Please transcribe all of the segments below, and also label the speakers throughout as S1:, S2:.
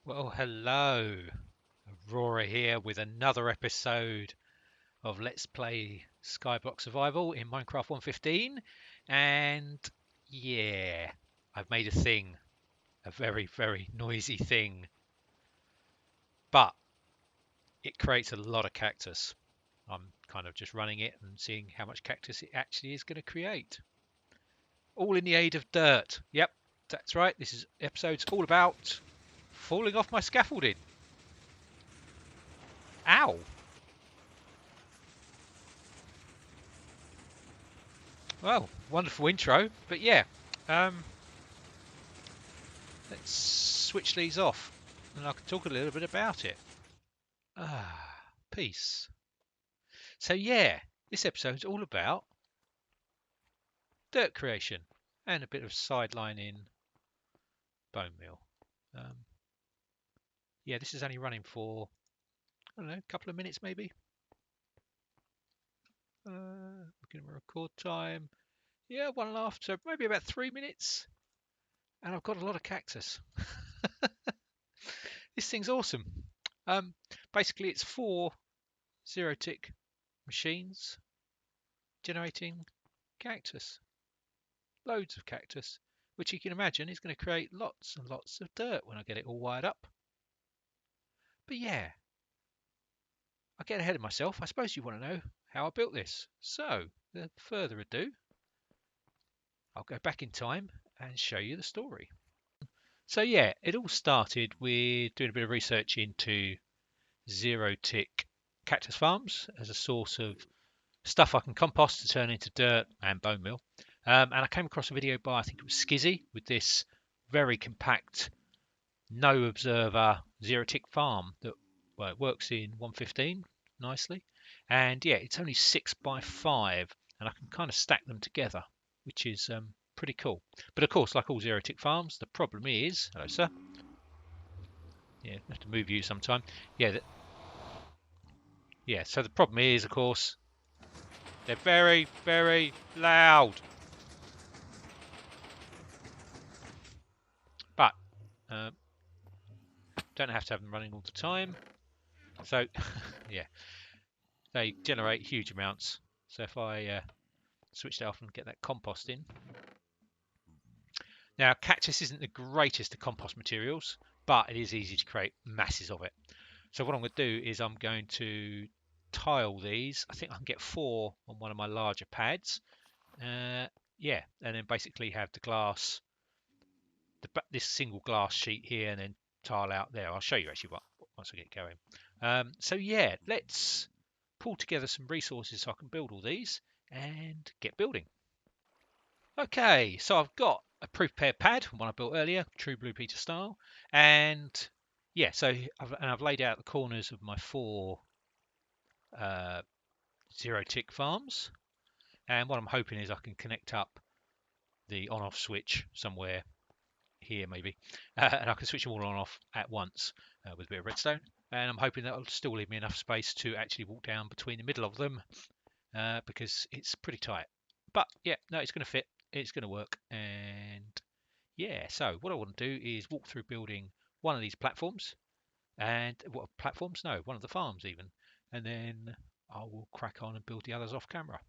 S1: Well, hello. Aurora here with another episode of Let's Play Skyblock Survival in Minecraft 1.15. And yeah, I've made a thing, a very, very noisy thing, but it creates a lot of cactus. I'm kind of just running it and seeing how much cactus it actually is going to create. All in the aid of dirt. Yep, that's right. This is episode's all about falling off my scaffolding. Ow! Well, wonderful intro, but yeah, um, let's switch these off and I can talk a little bit about it. Peace. So yeah, this episode's all about dirt creation and a bit of sidelining Bonemeal. Um, yeah, this is only running for, I don't know, a couple of minutes maybe. Looking at my record time. Yeah, 1.5, so maybe about 3 minutes. And I've got a lot of cactus. This thing's awesome. Um, Basically, it's 4 zero-tick machines generating cactus, loads of cactus, which you can imagine is going to create lots and lots of dirt when I get it all wired up. But yeah, I get ahead of myself. I suppose you want to know how I built this. So, without further ado, I'll go back in time and show you the story. So yeah, it all started with doing a bit of research into zero-tick cactus farms as a source of stuff I can compost to turn into dirt and bone meal. And I came across a video by, I think it was Skizzy, with this very compact, no observer, zero tick farm that, well, it works in 1.15 nicely. And yeah, it's only 6 by 5, and I can kind of stack them together, which is pretty cool. But of course, like all zero tick farms, the problem is, hello sir, yeah, I have to move you sometime. Yeah, yeah. So the problem is, of course, they're very, very loud. But uh, don't have to have them running all the time. So yeah, they generate huge amounts. So if I switch that off and get that compost in. Now, cactus isn't the greatest of compost materials, but it is easy to create masses of it. So what I'm going to do is I'm going to tile these. I think I can get 4 on one of my larger pads. Yeah, and then basically have the glass, this single glass sheet here, and then tile out there. I'll show you actually what once I get going. So yeah, let's pull together some resources so I can build all these and get building. Okay, so I've got a prepared pad, one I built earlier, True Blue Peter style, and yeah, so I've laid out the corners of my 4 uh, zero tick farms, and what I'm hoping is I can connect up the on-off switch somewhere here maybe, and I can switch them all on off at once with a bit of redstone, and I'm hoping that'll still leave me enough space to actually walk down between the middle of them because it's pretty tight. But yeah, no, it's going to fit, it's going to work, and yeah, so what I want to do is walk through building one of these platforms, and what platforms? No, one of the farms even, and then I will crack on and build the others off camera.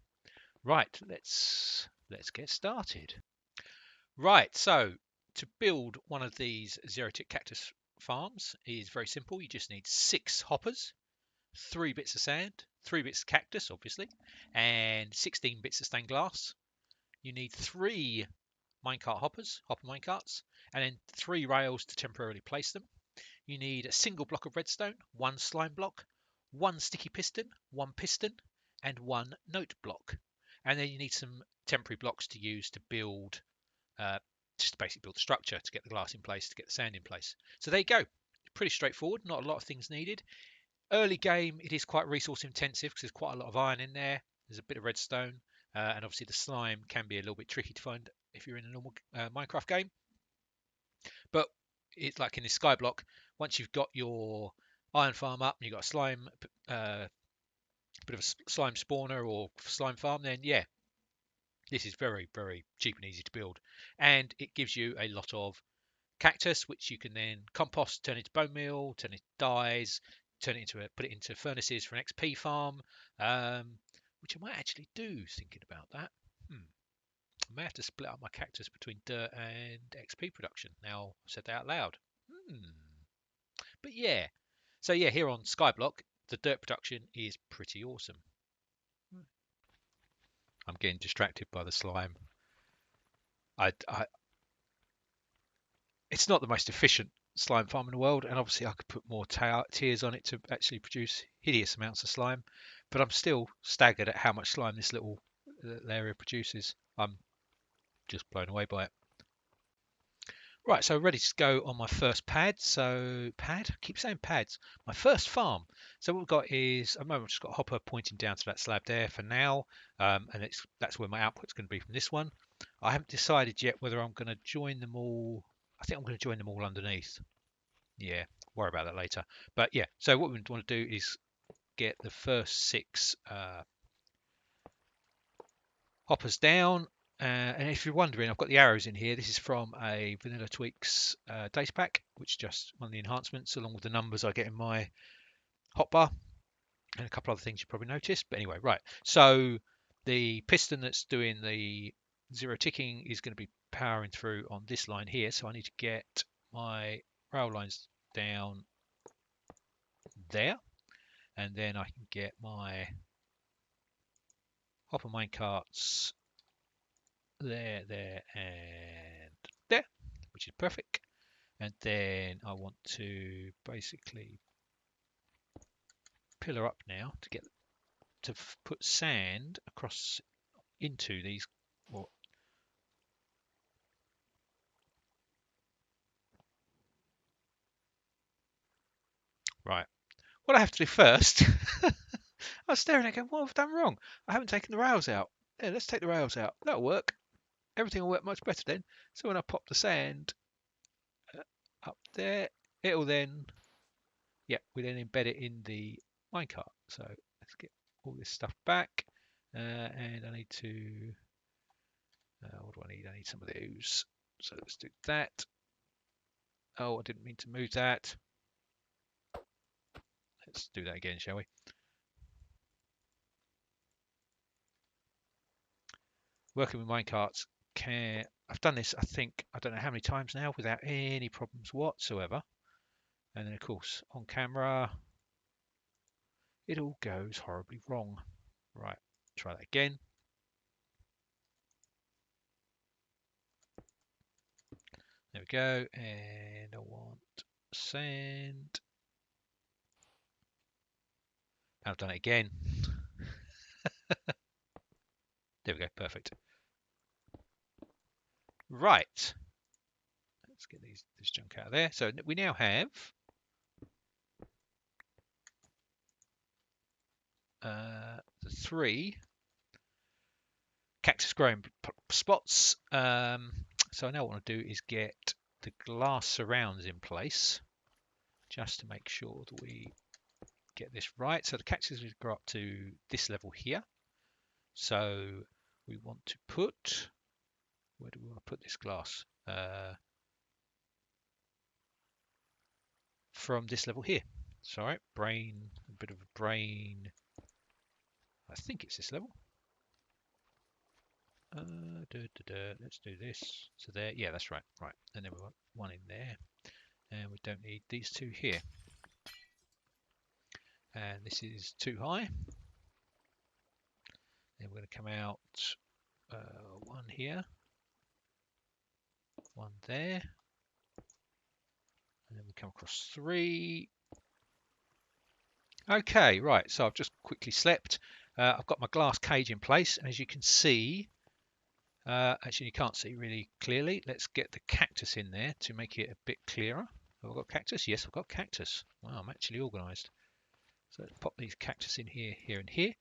S1: Right, let's get started. Right, so to build one of these zero-tick cactus farms is very simple. You just need 6 hoppers, 3 bits of sand, 3 bits of cactus, obviously, and 16 bits of stained glass. You need 3 minecart hoppers, hopper minecarts, and then 3 rails to temporarily place them. You need a single block of redstone, 1 slime block, 1 sticky piston, 1 piston, and 1 note block. And then you need some temporary blocks to use to build, just to basically build the structure, to get the glass in place, to get the sand in place. So there you go. Pretty straightforward, not a lot of things needed. Early game, it is quite resource intensive because there's quite a lot of iron in there. There's a bit of redstone, and obviously the slime can be a little bit tricky to find if you're in a normal Minecraft game. But it's like in this Skyblock, once you've got your iron farm up and you've got a slime, bit of a slime spawner or slime farm, then yeah, this is very, very cheap and easy to build. And it gives you a lot of Cactus, which you can then compost, turn into bone meal, turn into dyes, put it into furnaces for an XP farm, which I might actually do. Thinking about that, I may have to split up my cactus between dirt and XP production. Now I've said that out loud. But yeah, so yeah, here on Skyblock, the dirt production is pretty awesome. I'm getting distracted by the slime. It's not the most efficient slime farm in the world, and obviously I could put more tiers on it to actually produce hideous amounts of slime, but I'm still staggered at how much slime this little area produces. I'm just blown away by it. Right, so ready to go on my first pad. So I keep saying pads. My first farm. So what we've got is, at the moment, I've just got a hopper pointing down to that slab there for now, and that's where my output's going to be from this one. I haven't decided yet whether I'm going to join them all. I think I'm going to join them all underneath. Yeah, worry about that later. But yeah, so what we want to do is get the first 6 hoppers down. And if you're wondering, I've got the arrows in here. This is from a Vanilla Tweaks data pack, which is just one of the enhancements, along with the numbers I get in my hotbar and a couple other things you probably noticed. But anyway, right. So the piston that's doing the 0 ticking is going to be powering through on this line here. So I need to get my rail lines down there, and then I can get my hopper mine carts there, and there, which is perfect. And then I want to basically pillar up now to get to put sand across into these. Well, right. What I have to do first, I was staring at it going, what have I done wrong? I haven't taken the rails out. Yeah, let's take the rails out. That'll work. Everything will work much better then. So when I pop the sand up there, it'll then, yeah, we then embed it in the minecart. So let's get all this stuff back. And I need to, what do I need? I need some of those. So let's do that. Oh, I didn't mean to move that. Let's do that again, shall we? Working with minecarts, I've done this, I think, I don't know how many times now without any problems whatsoever. And then, of course, on camera, it all goes horribly wrong. Right, try that again. There we go. And I want sand. I've done it again. There we go, perfect. Right. Let's get this junk out of there. So we now have the 3 cactus growing spots. So now what I want to do is get the glass surrounds in place just to make sure that we get this right. So the cactus will grow up to this level here. So we want to put, where do we want to put this glass? From this level here. Sorry, a bit of a brain. I think it's this level. Let's do this. So there, yeah, that's right. Right, and then we want one in there, and we don't need these 2 here. And this is too high. Then we're going to come out 1 here, 1 there, and then we come across 3. Okay, right. So I've just quickly slept. I've got my glass cage in place, and as you can see, actually you can't see really clearly. Let's get the cactus in there to make it a bit clearer. Have I got cactus? Yes, I've got cactus. Wow, I'm actually organised. So let's pop these cactus in here, here, and here.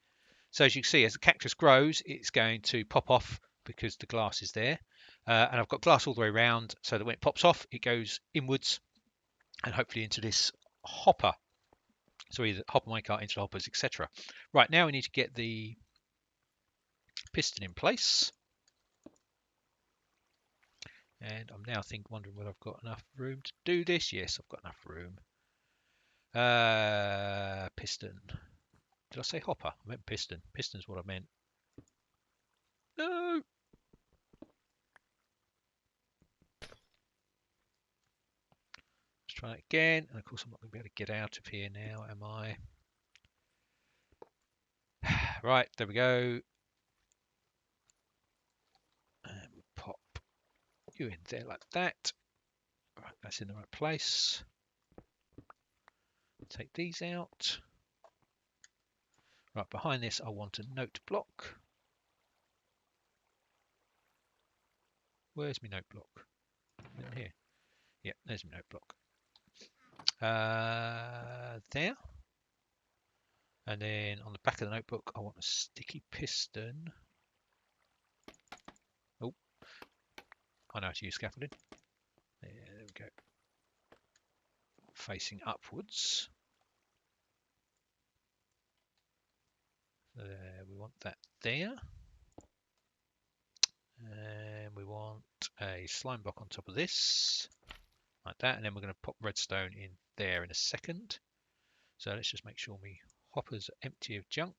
S1: So as you can see, as the cactus grows, it's going to pop off because the glass is there. And I've got glass all the way around so that when it pops off, it goes inwards and hopefully into this hopper. So either hopper minecart into the hoppers, etc. Right, now we need to get the piston in place. And I'm now wondering whether I've got enough room to do this. Yes, I've got enough room. Piston. Did I say hopper? I meant piston. Piston's what I meant. No. Let's try it again. And of course, I'm not going to be able to get out of here now, am I? Right, there we go. And we pop you in there like that. Right, that's in the right place. Take these out. Right, behind this, I want a note block. Where's my note block? In here. Yeah, there's my note block. There. And then on the back of the notebook, I want a sticky piston. Oh, I know how to use scaffolding. There we go. Facing upwards. We want that there. And we want a slime block on top of this. Like that. And then we're going to pop redstone in there in a second. So let's just make sure my hoppers are empty of junk.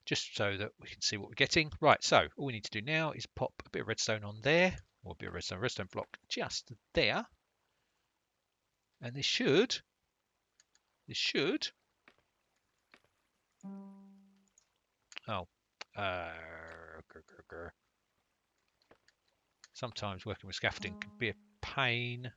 S1: Just so that we can see what we're getting. Right, so all we need to do now is pop a bit of redstone on there. Or a bit of redstone block just there. And this should... Oh. Sometimes working with scaffolding can be a pain.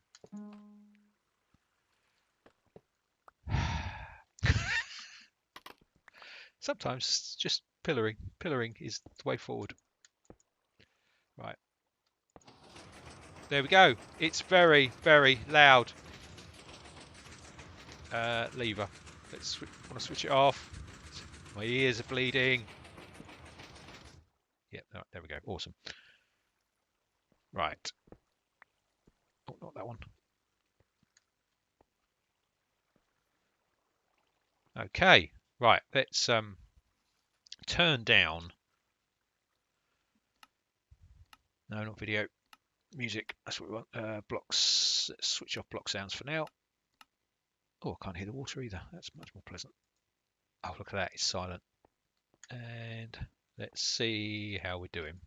S1: Sometimes just pillaring. Pillaring is the way forward. Right. There we go. It's very, very loud. Lever. Let's want to switch it off. My ears are bleeding. Yeah, there we go. Awesome. Right. Oh, not that one. Okay. Right. Let's turn down. No, not video. Music. That's what we want. Blocks. Let's switch off block sounds for now. Oh, I can't hear the water either. That's much more pleasant. Oh, look at that. It's silent. And let's see how we're doing.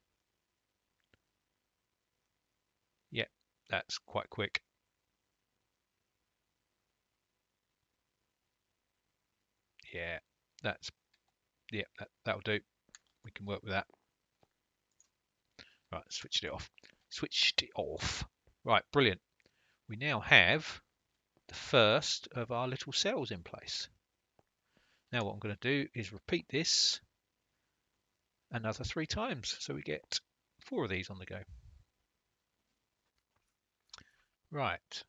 S1: Yeah, that's quite quick. Yeah, that'll do. We can work with that. Right, switched it off. Switched it off. Right, brilliant. We now have the first of our little cells in place. Now what I'm going to do is repeat this another 3 times. So we get 4 of these on the go. Right.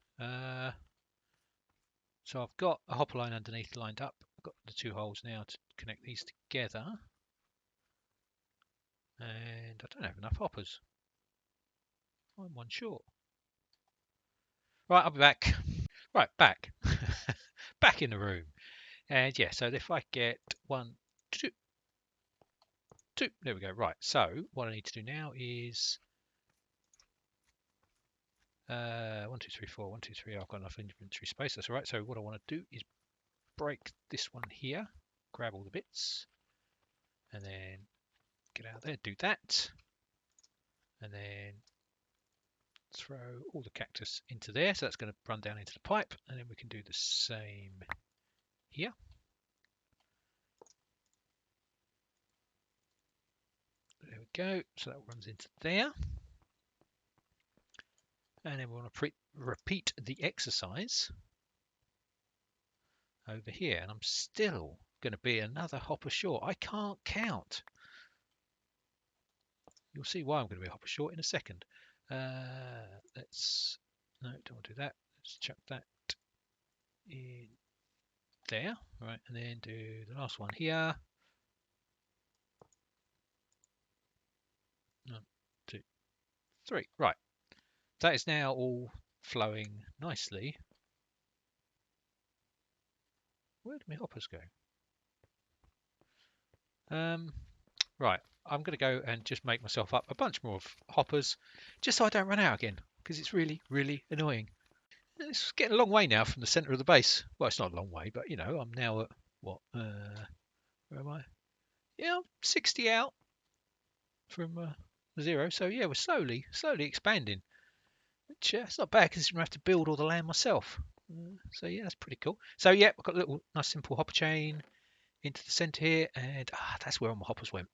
S1: So I've got a hopper line underneath lined up. I've got the 2 holes now to connect these together. And I don't have enough hoppers. I'm one short. Right, I'll be back. Right, back. Back in the room. And yeah, so if I get 1, 2, 2, there we go. Right, so what I need to do now is 1, 2, 3, 4, 1, 2, 3. I've got enough inventory space. That's all right. So what I want to do is break this one here, grab all the bits, and then get out there, do that, and then throw all the cactus into there. So that's going to run down into the pipe, and then we can do the same here. There we go. So that runs into there. And then we want to repeat the exercise over here. And I'm still going to be another hopper short. I can't count. You'll see why I'm going to be a hopper short in a second. No, don't want to do that. Let's chuck that in there. Right, and then do the last one here. 1, 2, 3. Right. That is now all flowing nicely. Where do my hoppers go? Right. I'm going to go and just make myself up a bunch more of hoppers, just so I don't run out again, because it's really, really annoying. It's getting a long way now from the centre of the base. Well, it's not a long way, but you know, I'm now at what? Where am I? Yeah, I'm 60 out from 0. So yeah, we're slowly expanding, which it's not bad considering I have to build all the land myself. So yeah, that's pretty cool. So yeah, we've got a little nice simple hopper chain into the centre here, and that's where all my hoppers went.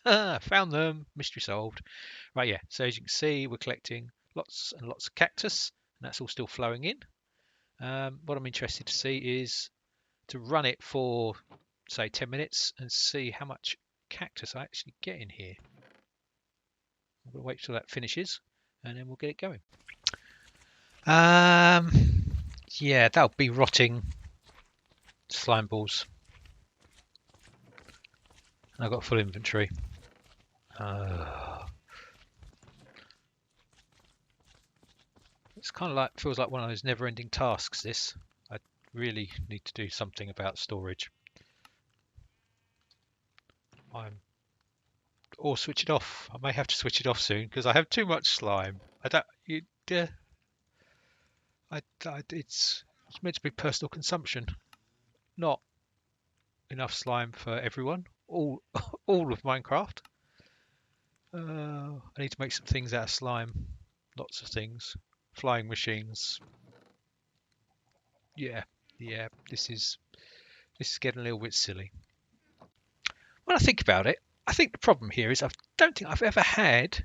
S1: Found them, mystery solved. Right, yeah. So as you can see, we're collecting lots and lots of cactus, and that's all still flowing in. What I'm interested to see is to run it for, say, 10 minutes and see how much cactus I actually get in here. I'm going to wait till that finishes, and then we'll get it going. Yeah, that'll be rotting slime balls. I've got full inventory. It's kind of like, feels like one of those never-ending tasks, this. I really need to do something about storage. Or switch it off. I may have to switch it off soon because I have too much slime. I don't. It's meant to be personal consumption, not enough slime for everyone. All all of Minecraft. I need to make some things out of slime. Lots of things. Flying machines. Yeah. This is getting a little bit silly. When I think about it, I think the problem here is I don't think I've ever had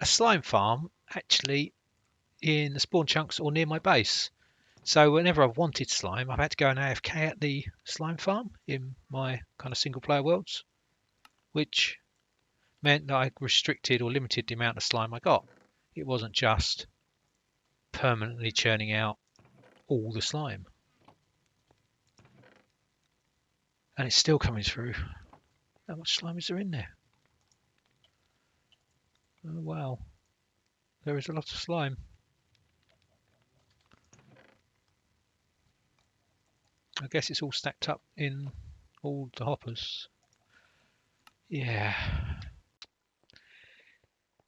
S1: a slime farm actually in the spawn chunks or near my base. So whenever I've wanted slime, I've had to go and AFK at the slime farm in my kind of single player worlds, which meant that I restricted or limited the amount of slime I got. It wasn't just permanently churning out all the slime. And it's still coming through. How much slime is there in there? Oh, wow. There is a lot of slime. I guess it's all stacked up in all the hoppers. Yeah.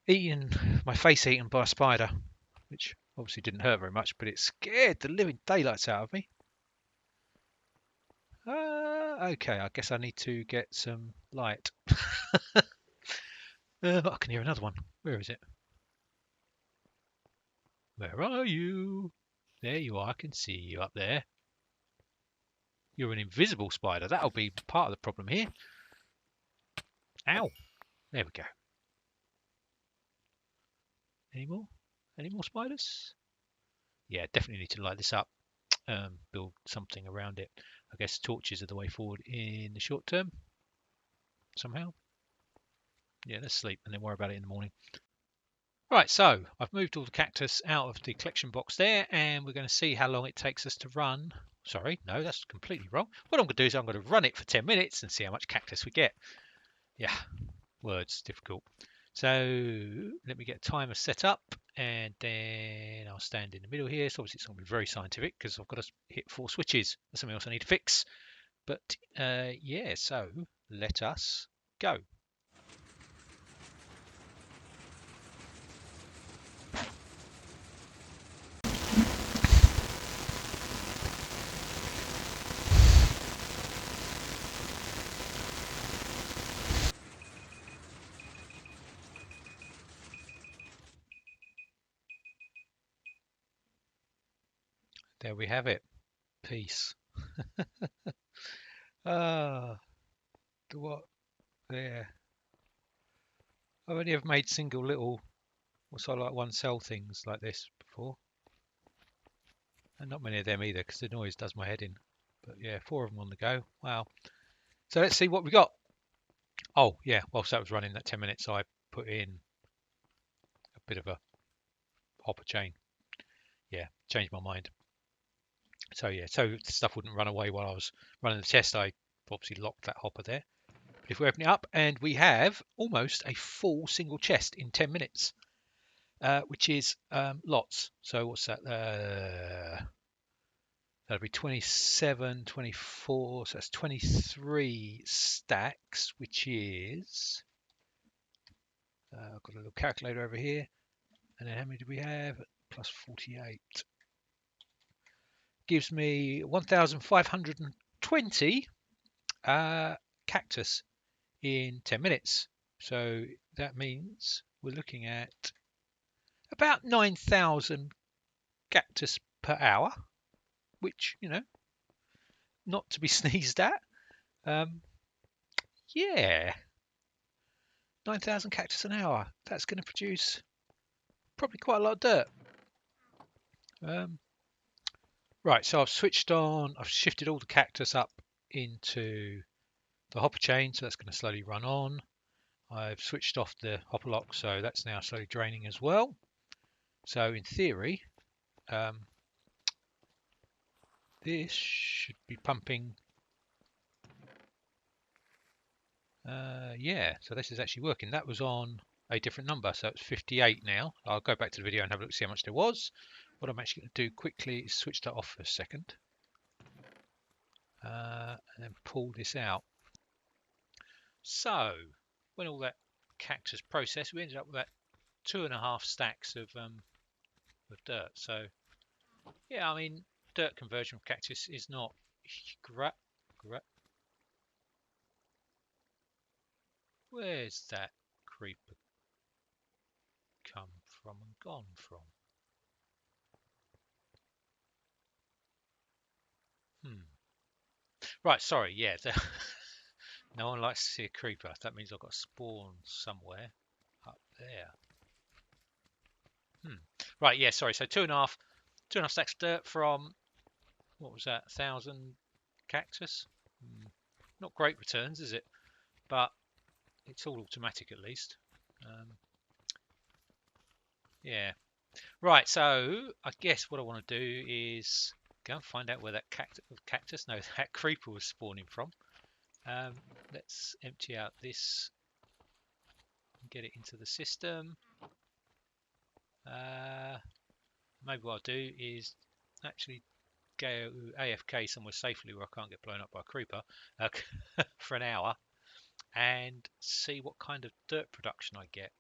S1: My face eaten by a spider, which obviously didn't hurt very much, but it scared the living daylights out of me. Okay, I guess I need to get some light. I can hear another one. Where is it? Where are you? There you are. I can see you up there. You're an invisible spider. That'll be part of the problem here. Ow. There we go. Any more? Any more spiders? Yeah, definitely need to light this up. Build something around it. I guess torches are the way forward in the short term. Somehow. Yeah, let's sleep and then worry about it in the morning. Right, so I've moved all the cactus out of the collection box there, and we're going to see how long it takes us to run. Sorry, no, that's completely wrong. What I'm going to do is I'm going to run it for 10 minutes and see how much cactus we get. Yeah, words, difficult. So let me get a timer set up, and then I'll stand in the middle here. So obviously it's going to be very scientific because I've got to hit 4 switches. There's something else I need to fix. But yeah, so let us go. There we have it. Peace. Ah, what? There. I've only ever made single little, what's like one cell things like this before. And not many of them either, because the noise does my head in. But yeah, 4 of them on the go. Wow. So let's see what we got. Oh, yeah, whilst that was running that 10 minutes, I put in a bit of a hopper chain. Yeah, changed my mind. So yeah, so the stuff wouldn't run away while I was running the test, I obviously locked that hopper there. But if we open it up, and we have almost a full single chest in 10 minutes, which is lots. So what's that? That'll be 27, 24, so that's 23 stacks, which is, I've got a little calculator over here, and then how many do we have? Plus 48. Gives me 1,520 cactus in 10 minutes. So that means we're looking at about 9,000 cactus per hour, which, you know, not to be sneezed at. Yeah, 9,000 cactus an hour. That's going to produce probably quite a lot of dirt. Right, so I've switched on, I've shifted all the cactus up into the hopper chain, so that's going to slowly run on. I've switched off the hopper lock, so that's now slowly draining as well. So in theory, this should be pumping. Yeah, so this is actually working. That was on a different number, so it's 58 now. I'll go back to the video and have a look, see how much there was. What I'm actually going to do quickly is switch that off for a second, and then pull this out. So when all that cactus processed, we ended up with about 2.5 stacks of dirt. So yeah, I mean, dirt conversion of cactus is not great. Where's that creeper come from and gone from? Right, sorry, yeah. No one likes to see a creeper. That means I've got to spawn somewhere up there. Right, yeah, sorry. So 2.5 stacks of dirt from, what was that, 1,000 cactus? Not great returns, is it? But it's all automatic at least. Yeah. Right, so I guess what I want to do is go and find out where that cactus, no, that creeper was spawning from. Let's empty out this and get it into the system. Maybe what I'll do is actually go AFK somewhere safely where I can't get blown up by a creeper for an hour and see what kind of dirt production I get.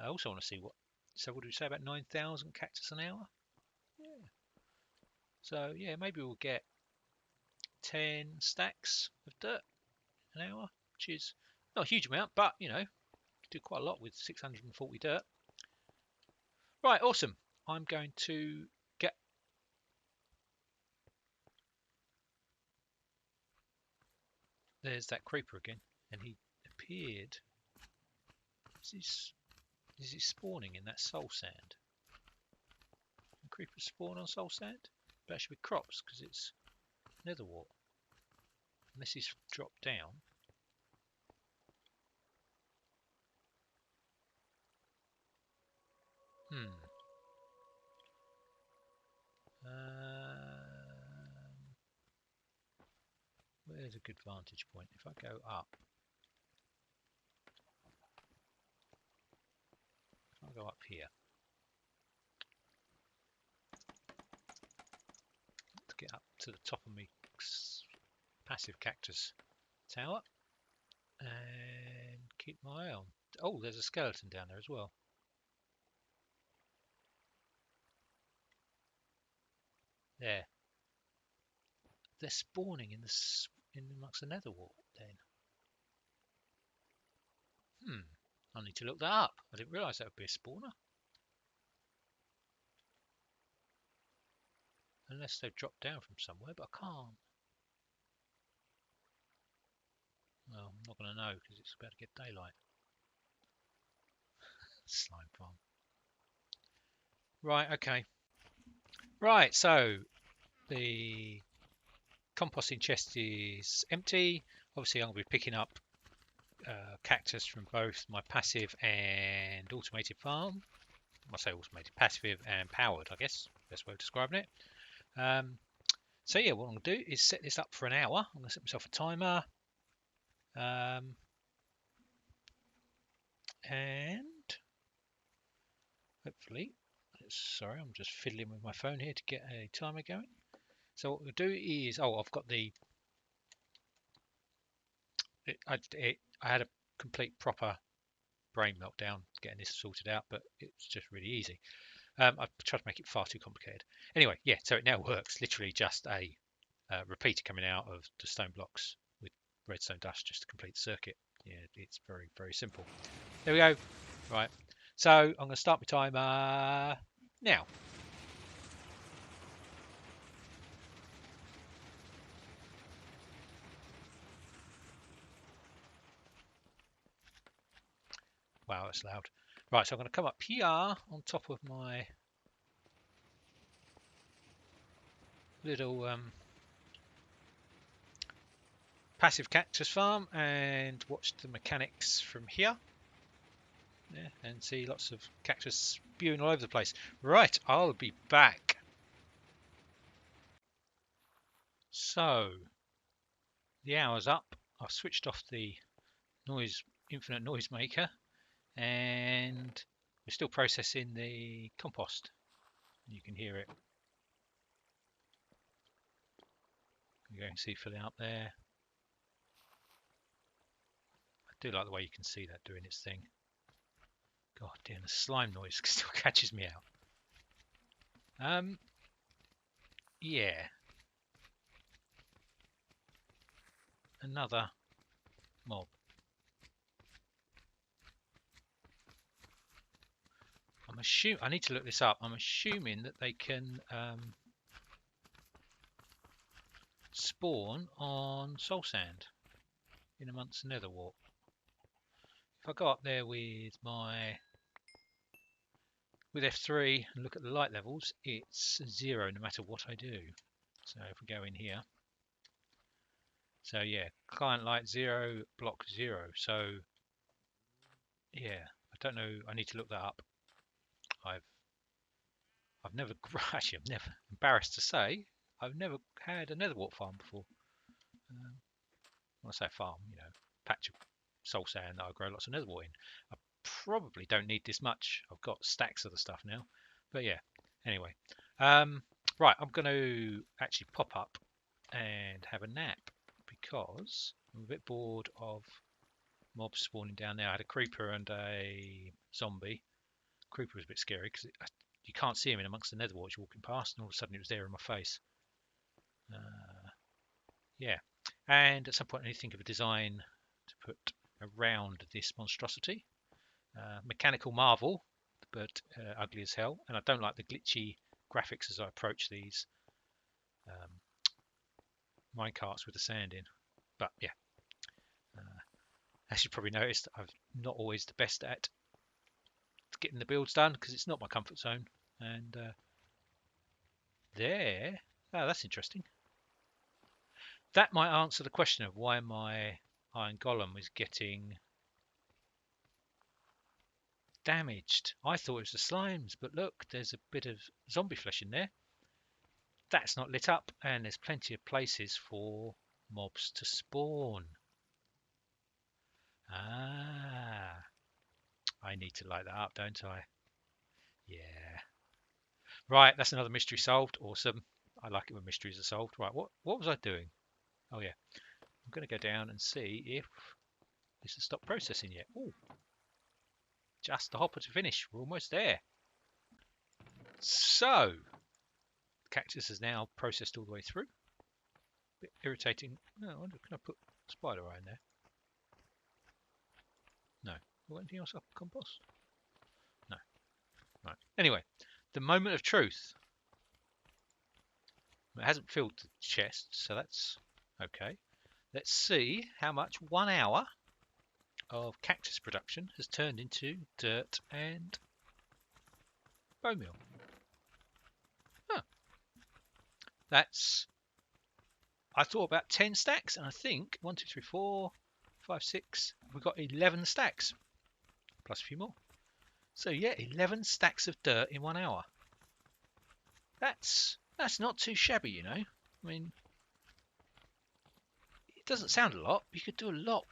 S1: I also want to see what. So what do we say about 9,000 cactus an hour? Yeah. So yeah, maybe we'll get 10 stacks of dirt an hour, which is not a huge amount, but you know, do quite a lot with 640 dirt. Right, awesome. I'm going to get. There's that creeper again, and he appeared. Is he spawning in that soul sand? Can creepers spawn on soul sand? But actually with crops, because it's nether wart. Unless he's dropped down. Where's a good vantage point? If I go up, I'll go up here to get up to the top of my passive cactus tower and keep my eye on. Oh, there's a skeleton down there as well. There. They're spawning in amongst the nether wart then. I need to look that up. I didn't realise that would be a spawner. Unless they've dropped down from somewhere, but I can't. Well, I'm not going to know because it's about to get daylight. Slime farm. Right, okay. Right, so the composting chest is empty. Obviously, I'm going to be picking up cactus from both my passive and automated farm. I say automated, passive and powered, I guess. Best way of describing it. So yeah, what I'm going to do is set this up for an hour. I'm going to set myself a timer. And hopefully, sorry, I'm just fiddling with my phone here to get a timer going. So what we'll do is, oh, I've got the, I had a complete proper brain meltdown getting this sorted out, but it's just really easy. I've tried to make it far too complicated. Anyway, yeah, so it now works. Literally just a repeater coming out of the stone blocks with redstone dust just to complete the circuit. Yeah, it's very, very simple. There we go. Right. So I'm going to start my timer now. Wow, that's loud. Right, so I'm going to come up here on top of my little passive cactus farm and watch the mechanics from here. Yeah, and see lots of cactus spewing all over the place. Right, I'll be back. So, the hour's up. I've switched off the infinite noise maker, and we're still processing the compost. You can hear it. You can see filling up there. I do like the way you can see that doing its thing. God damn, the slime noise still catches me out. Yeah. Another mob. I need to look this up. I'm assuming that they can spawn on soul sand in amongst the nether wart. If I go up there with F3 and look at the light levels, it's 0 no matter what I do. So if we go in here, so yeah, client light 0, block 0. So yeah, I don't know. I need to look that up. I've never actually I'm never embarrassed to say I've never had a nether wart farm before. When I say farm, you know, patch of soul sand that I grow lots of nether wart in. I probably don't need this much. I've got stacks of the stuff now. But yeah, anyway. Right, I'm going to actually pop up and have a nap because I'm a bit bored of mobs spawning down there. I had a creeper and a zombie. Creeper was a bit scary because you can't see him in amongst the nether wart you're walking past, and all of a sudden it was there in my face. Yeah, and at some point I need to think of a design to put around this monstrosity. Mechanical marvel, but ugly as hell, and I don't like the glitchy graphics as I approach these minecarts with the sand in. But yeah, as you probably noticed, I'm not always the best at getting the builds done because it's not my comfort zone. And there, oh, that's interesting. That might answer the question of why my iron golem is getting damaged. I thought it was the slimes, but look, there's a bit of zombie flesh in there. That's not lit up, and there's plenty of places for mobs to spawn. Ah, I need to light that up, don't I? Yeah. Right, that's another mystery solved. Awesome. I like it when mysteries are solved. Right, what was I doing? Oh yeah, I'm going to go down and see if this has stopped processing yet. Ooh, just the hopper to finish. We're almost there. So, the cactus is now processed all the way through. Bit irritating. Oh, I wonder, can I put spider eye in there? No. Got anything else I can compost? No. Right. Anyway, the moment of truth. It hasn't filled the chest, so that's okay. Let's see how much 1 hour of cactus production has turned into dirt and bone meal. Huh. That's, I thought about 10 stacks, and I think 1, 2, 3, 4, 5, 6. We've got 11 stacks plus a few more. So yeah, 11 stacks of dirt in 1 hour. That's not too shabby, you know. I mean, it doesn't sound a lot, but you could do a lot.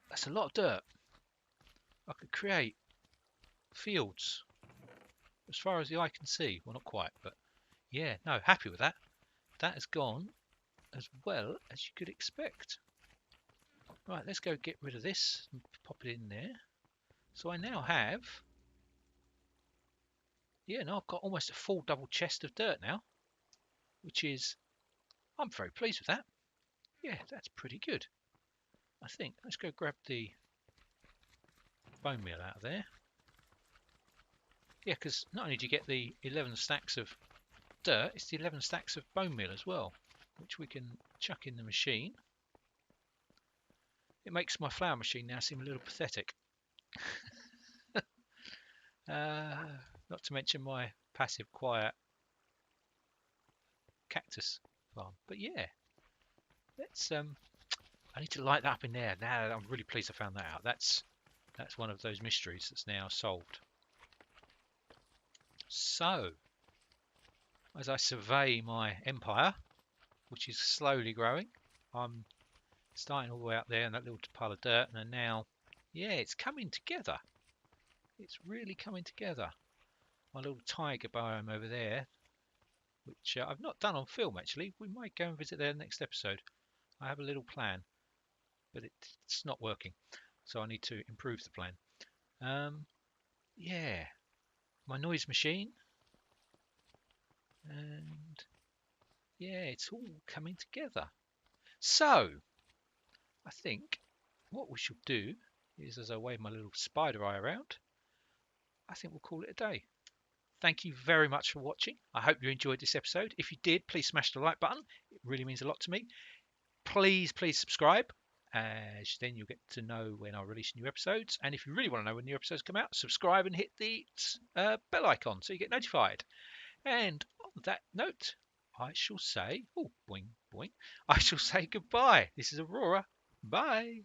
S1: That's a lot of dirt. I could create fields as far as the eye can see. Well, not quite, but yeah, no, happy with that. that has gone as well as you could expect. Right, let's go get rid of this and pop it in there. So I now have, yeah, no, I've got almost a full double chest of dirt now, which is, I'm very pleased with that. Yeah, that's pretty good. I think, let's go grab the bone meal out of there. Yeah, because not only do you get the 11 stacks of dirt, it's the 11 stacks of bone meal as well, which we can chuck in the machine. It makes my flour machine now seem a little pathetic. Not to mention my passive, quiet cactus farm. But yeah, let's. I need to light that up in there. Now I'm really pleased I found that out. That's one of those mysteries that's now solved. So, as I survey my empire, which is slowly growing, I'm starting all the way up there in that little pile of dirt, and then now, yeah, it's coming together. It's really coming together. My little tiger biome over there, which I've not done on film actually. We might go and visit there next episode. I have a little plan, but it's not working, so I need to improve the plan. Yeah, my noise machine, and yeah, it's all coming together. So I think what we should do is, as I wave my little spider eye around, I think we'll call it a day. Thank you very much for watching. I hope you enjoyed this episode. If you did, please smash the like button. It really means a lot to me. Please subscribe, as then you'll get to know when I release new episodes. And if you really want to know when new episodes come out, subscribe and hit the bell icon so you get notified. And on that note, I shall say, oh, boing, boing, I shall say goodbye. This is Aurora. Bye.